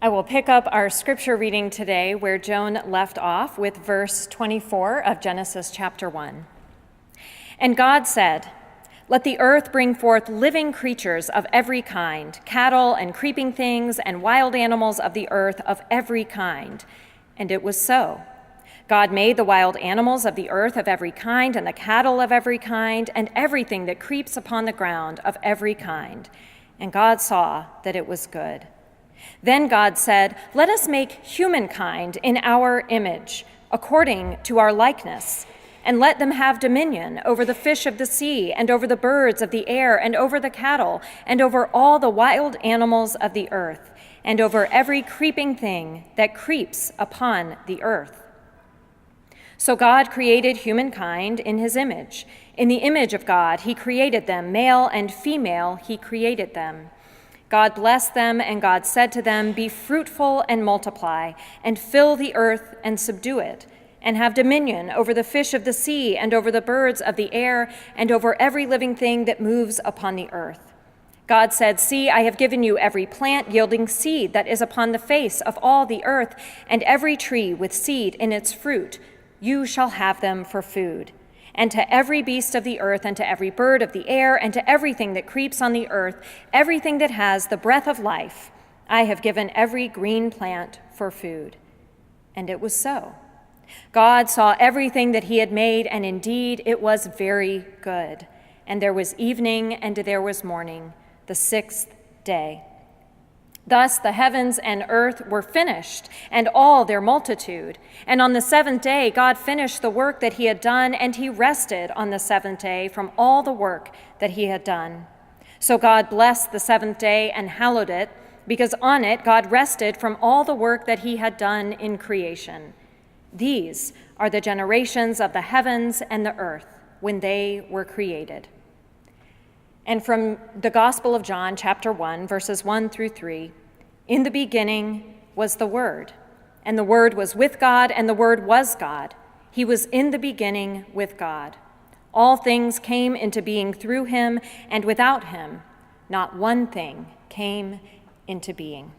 I will pick up our scripture reading today where Joan left off with verse 24 of Genesis chapter 1. And God said, "Let the earth bring forth living creatures of every kind, cattle and creeping things and wild animals of the earth of every kind." And it was so. God made the wild animals of the earth of every kind, and the cattle of every kind, and everything that creeps upon the ground of every kind. And God saw that it was good. Then God said, "Let us make humankind in our image, according to our likeness, and let them have dominion over the fish of the sea, and over the birds of the air, and over the cattle, and over all the wild animals of the earth, and over every creeping thing that creeps upon the earth." So God created humankind in his image. In the image of God, he created them, male and female, he created them. God blessed them, and God said to them, "Be fruitful and multiply, and fill the earth and subdue it, and have dominion over the fish of the sea, and over the birds of the air, and over every living thing that moves upon the earth." God said, "See, I have given you every plant yielding seed that is upon the face of all the earth, and every tree with seed in its fruit. You shall have them for food. And to every beast of the earth, and to every bird of the air, and to everything that creeps on the earth, everything that has the breath of life, I have given every green plant for food." And it was so. God saw everything that he had made, and indeed it was very good. And there was evening, and there was morning, the sixth day. Thus the heavens and earth were finished, and all their multitude. And on the seventh day God finished the work that he had done, and he rested on the seventh day from all the work that he had done. So God blessed the seventh day and hallowed it, because on it God rested from all the work that he had done in creation. These are the generations of the heavens and the earth when they were created. And from the Gospel of John, chapter 1, verses 1 through 3, "In the beginning was the Word, and the Word was with God, and the Word was God. He was in the beginning with God. All things came into being through him, and without him, not one thing came into being."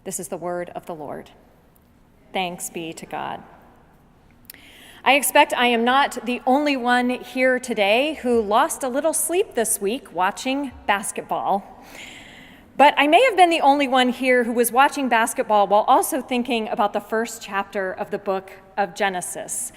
This is the word of the Lord. Thanks be to God. I expect I am not the only one here today who lost a little sleep this week watching basketball. But I may have been the only one here who was watching basketball while also thinking about the first chapter of the book of Genesis,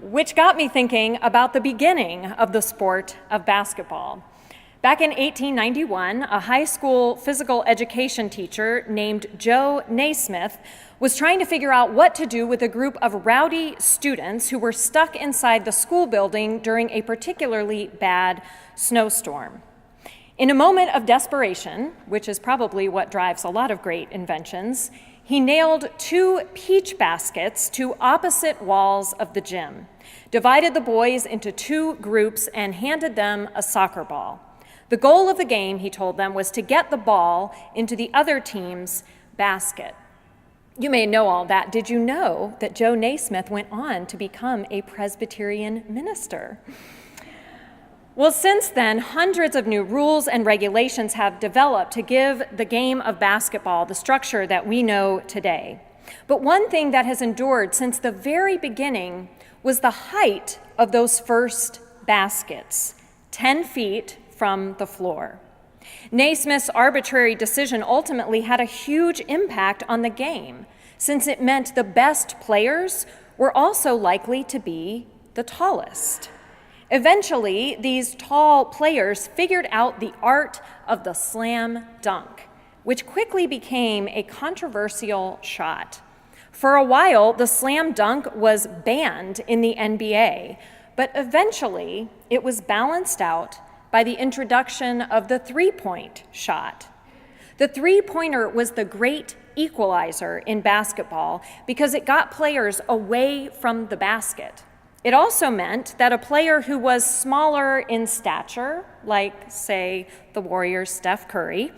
which got me thinking about the beginning of the sport of basketball. Back in 1891, a high school physical education teacher named Joe Naismith was trying to figure out what to do with a group of rowdy students who were stuck inside the school building during a particularly bad snowstorm. In a moment of desperation, which is probably what drives a lot of great inventions, he nailed 2 peach baskets to opposite walls of the gym, divided the boys into 2 groups, and handed them a soccer ball. The goal of the game, he told them, was to get the ball into the other team's basket. You may know all that. Did you know that Joe Naismith went on to become a Presbyterian minister? Well, since then, hundreds of new rules and regulations have developed to give the game of basketball the structure that we know today. But one thing that has endured since the very beginning was the height of those first baskets, 10 feet from the floor. Naismith's arbitrary decision ultimately had a huge impact on the game, since it meant the best players were also likely to be the tallest. Eventually, these tall players figured out the art of the slam dunk, which quickly became a controversial shot. For a while, the slam dunk was banned in the NBA, but eventually it was balanced out by the introduction of the three-point shot. The three-pointer was the great equalizer in basketball because it got players away from the basket. It also meant that a player who was smaller in stature, like, say, the Warriors' Steph Curry,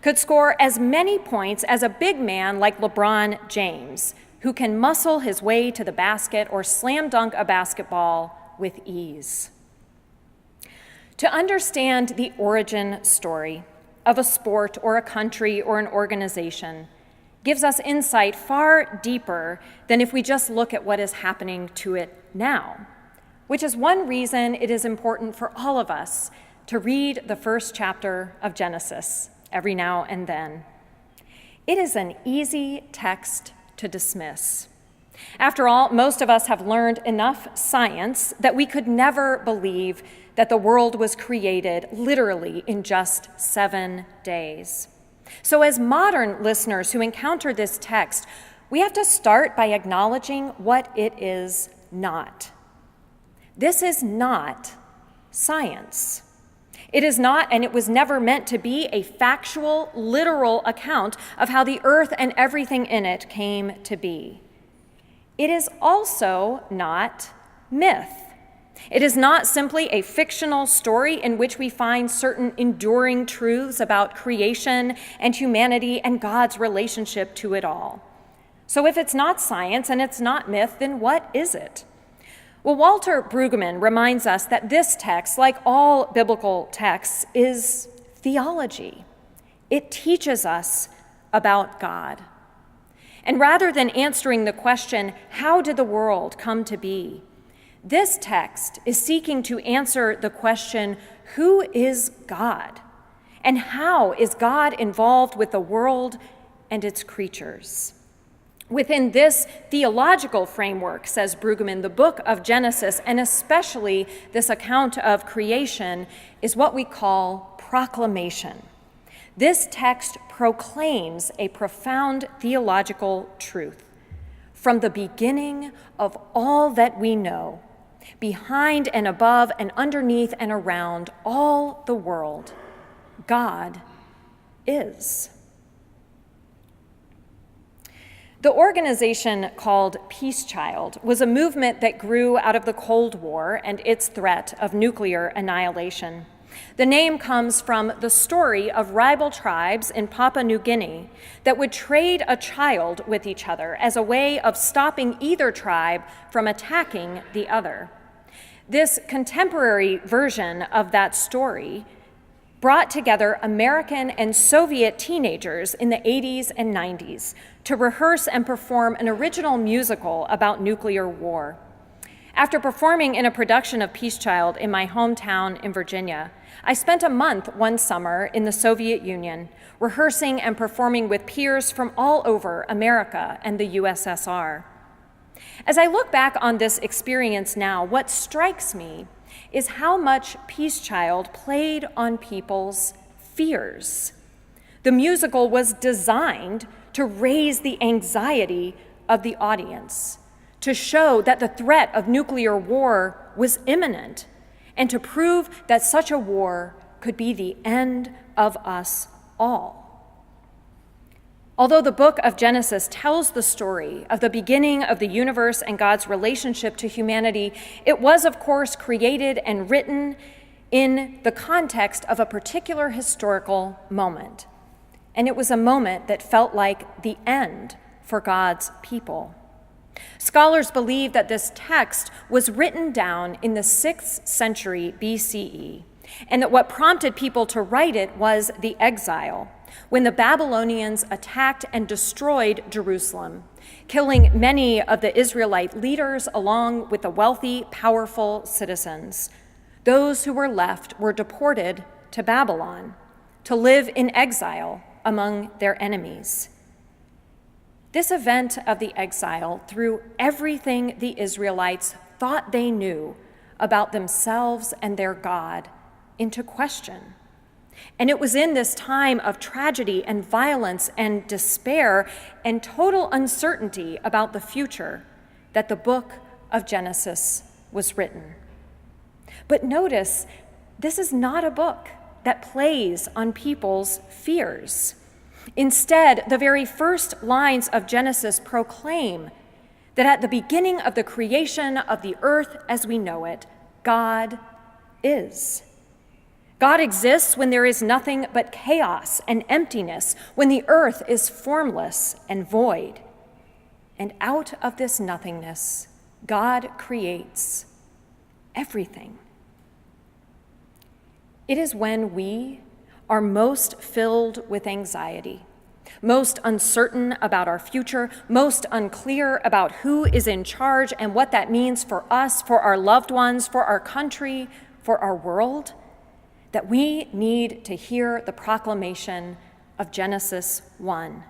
could score as many points as a big man like LeBron James, who can muscle his way to the basket or slam dunk a basketball with ease. To understand the origin story of a sport or a country or an organization, gives us insight far deeper than if we just look at what is happening to it now, which is one reason it is important for all of us to read the first chapter of Genesis every now and then. It is an easy text to dismiss. After all, most of us have learned enough science that we could never believe that the world was created literally in just 7 days. So as modern listeners who encounter this text, we have to start by acknowledging what it is not. This is not science. It is not, and it was never meant to be, a factual, literal account of how the earth and everything in it came to be. It is also not myth. It is not simply a fictional story in which we find certain enduring truths about creation and humanity and God's relationship to it all. So if it's not science and it's not myth, then what is it? Well, Walter Brueggemann reminds us that this text, like all biblical texts, is theology. It teaches us about God. And rather than answering the question, how did the world come to be? This text is seeking to answer the question, who is God? And how is God involved with the world and its creatures? Within this theological framework, says Brueggemann, the book of Genesis, and especially this account of creation, is what we call proclamation. This text proclaims a profound theological truth. From the beginning of all that we know, behind and above and underneath and around all the world, God is. The organization called Peace Child was a movement that grew out of the Cold War and its threat of nuclear annihilation. The name comes from the story of rival tribes in Papua New Guinea that would trade a child with each other as a way of stopping either tribe from attacking the other. This contemporary version of that story brought together American and Soviet teenagers in the 80s and 90s to rehearse and perform an original musical about nuclear war. After performing in a production of Peace Child in my hometown in Virginia, I spent a month one summer in the Soviet Union, rehearsing and performing with peers from all over America and the USSR. As I look back on this experience now, what strikes me is how much Peace Child played on people's fears. The musical was designed to raise the anxiety of the audience, to show that the threat of nuclear war was imminent, and to prove that such a war could be the end of us all. Although the book of Genesis tells the story of the beginning of the universe and God's relationship to humanity, it was, of course, created and written in the context of a particular historical moment. And it was a moment that felt like the end for God's people. Scholars believe that this text was written down in the 6th century BCE, and that what prompted people to write it was the exile, when the Babylonians attacked and destroyed Jerusalem, killing many of the Israelite leaders along with the wealthy, powerful citizens. Those who were left were deported to Babylon to live in exile among their enemies. This event of the exile threw everything the Israelites thought they knew about themselves and their God into question. And it was in this time of tragedy and violence and despair and total uncertainty about the future that the book of Genesis was written. But notice, this is not a book that plays on people's fears. Instead, the very first lines of Genesis proclaim that at the beginning of the creation of the earth as we know it, God is. God exists when there is nothing but chaos and emptiness, when the earth is formless and void. And out of this nothingness, God creates everything. It is when we are most filled with anxiety, most uncertain about our future, most unclear about who is in charge and what that means for us, for our loved ones, for our country, for our world, that we need to hear the proclamation of Genesis 1.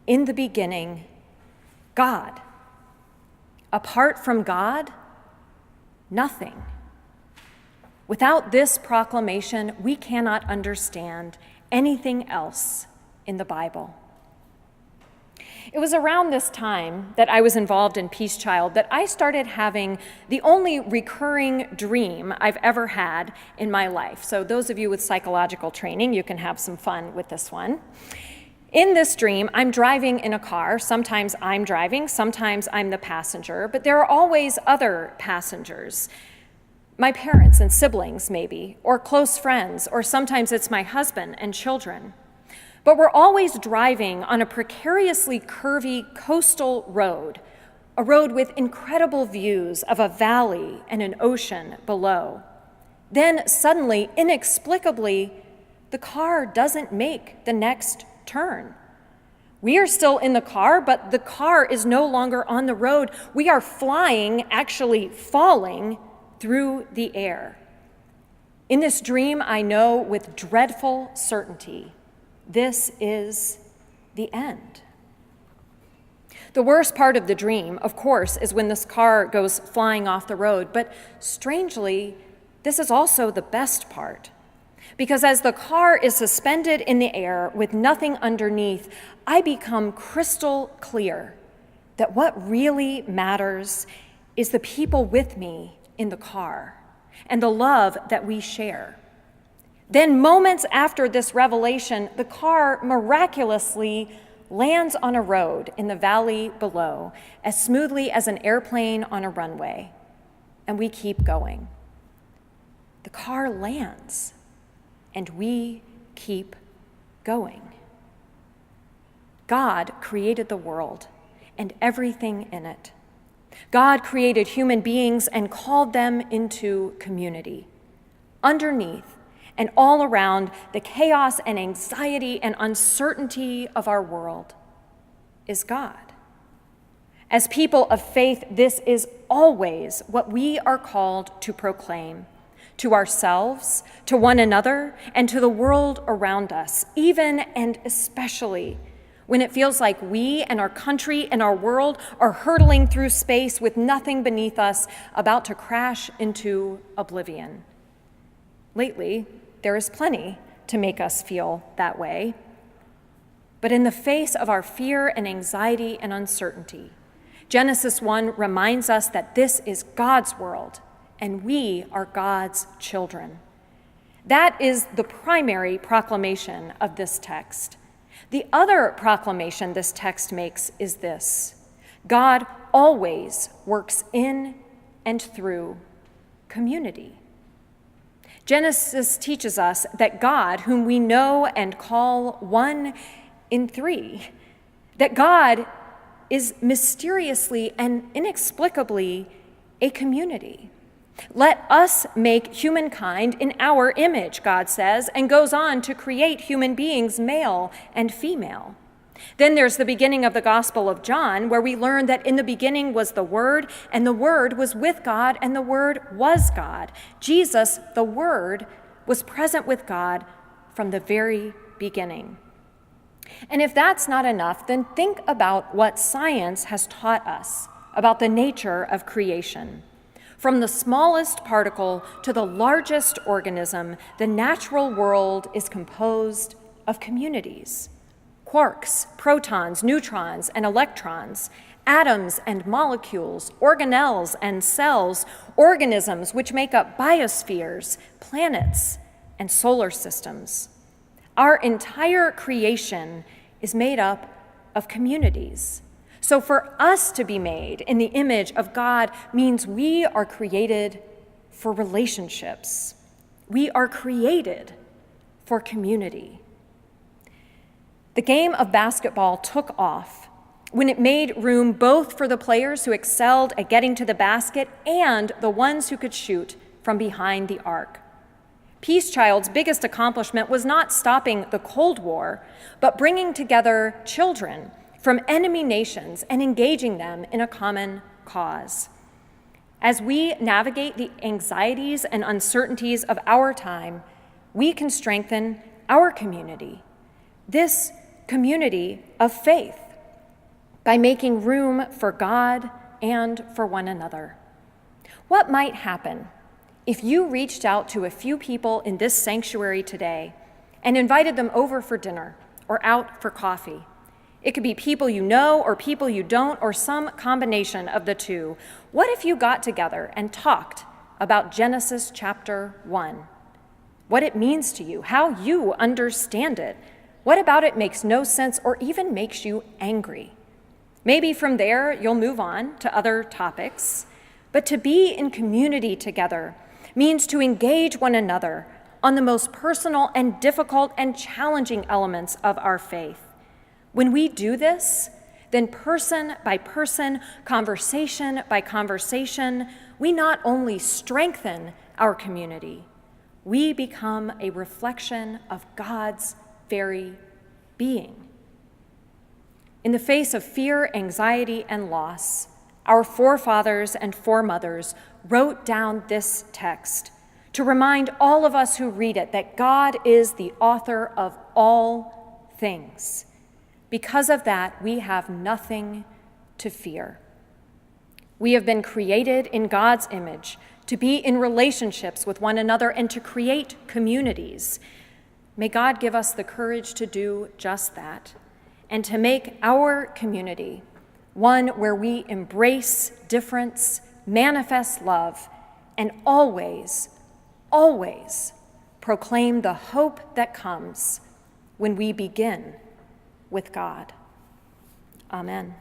In the beginning, God. Apart from God, nothing. Without this proclamation, we cannot understand anything else in the Bible. It was around this time that I was involved in Peace Child that I started having the only recurring dream I've ever had in my life. So those of you with psychological training, you can have some fun with this one. In this dream, I'm driving in a car. Sometimes I'm driving, sometimes I'm the passenger, but there are always other passengers. My parents and siblings, maybe, or close friends, or sometimes it's my husband and children. But we're always driving on a precariously curvy coastal road, a road with incredible views of a valley and an ocean below. Then suddenly, inexplicably, the car doesn't make the next turn. We are still in the car, but the car is no longer on the road. We are flying, actually falling, through the air. In this dream, I know with dreadful certainty, this is the end. The worst part of the dream, of course, is when this car goes flying off the road, but strangely, this is also the best part. Because as the car is suspended in the air with nothing underneath, I become crystal clear that what really matters is the people with me in the car and the love that we share. Then, moments after this revelation, the car miraculously lands on a road in the valley below as smoothly as an airplane on a runway, and we keep going. The car lands, and we keep going. God created the world and everything in it. God created human beings and called them into community. Underneath and all around the chaos and anxiety and uncertainty of our world is God. As people of faith, this is always what we are called to proclaim to ourselves, to one another, and to the world around us, even and especially when it feels like we and our country and our world are hurtling through space with nothing beneath us, about to crash into oblivion. Lately, there is plenty to make us feel that way. But in the face of our fear and anxiety and uncertainty, Genesis 1 reminds us that this is God's world and we are God's children. That is the primary proclamation of this text. The other proclamation this text makes is this: God always works in and through community. Genesis teaches us that God, whom we know and call one in three, that God is mysteriously and inexplicably a community. Let us make humankind in our image, God says, and goes on to create human beings, male and female. Then there's the beginning of the Gospel of John, where we learn that in the beginning was the Word, and the Word was with God, and the Word was God. Jesus, the Word, was present with God from the very beginning. And if that's not enough, then think about what science has taught us about the nature of creation. From the smallest particle to the largest organism, the natural world is composed of communities. Quarks, protons, neutrons, and electrons, atoms and molecules, organelles and cells, organisms which make up biospheres, planets, and solar systems. Our entire creation is made up of communities. So for us to be made in the image of God means we are created for relationships. We are created for community. The game of basketball took off when it made room both for the players who excelled at getting to the basket and the ones who could shoot from behind the arc. Peace Child's biggest accomplishment was not stopping the Cold War, but bringing together children from enemy nations and engaging them in a common cause. As we navigate the anxieties and uncertainties of our time, we can strengthen our community, this community of faith, by making room for God and for one another. What might happen if you reached out to a few people in this sanctuary today and invited them over for dinner or out for coffee? It could be people you know or people you don't, or some combination of the two. What if you got together and talked about Genesis chapter 1? What it means to you, how you understand it. What about it makes no sense or even makes you angry? Maybe from there you'll move on to other topics, but to be in community together means to engage one another on the most personal and difficult and challenging elements of our faith. When we do this, then person by person, conversation by conversation, we not only strengthen our community, we become a reflection of God's very being. In the face of fear, anxiety, and loss, our forefathers and foremothers wrote down this text to remind all of us who read it that God is the author of all things. Because of that, we have nothing to fear. We have been created in God's image to be in relationships with one another and to create communities. May God give us the courage to do just that and to make our community one where we embrace difference, manifest love, and always, always proclaim the hope that comes when we begin with God. Amen.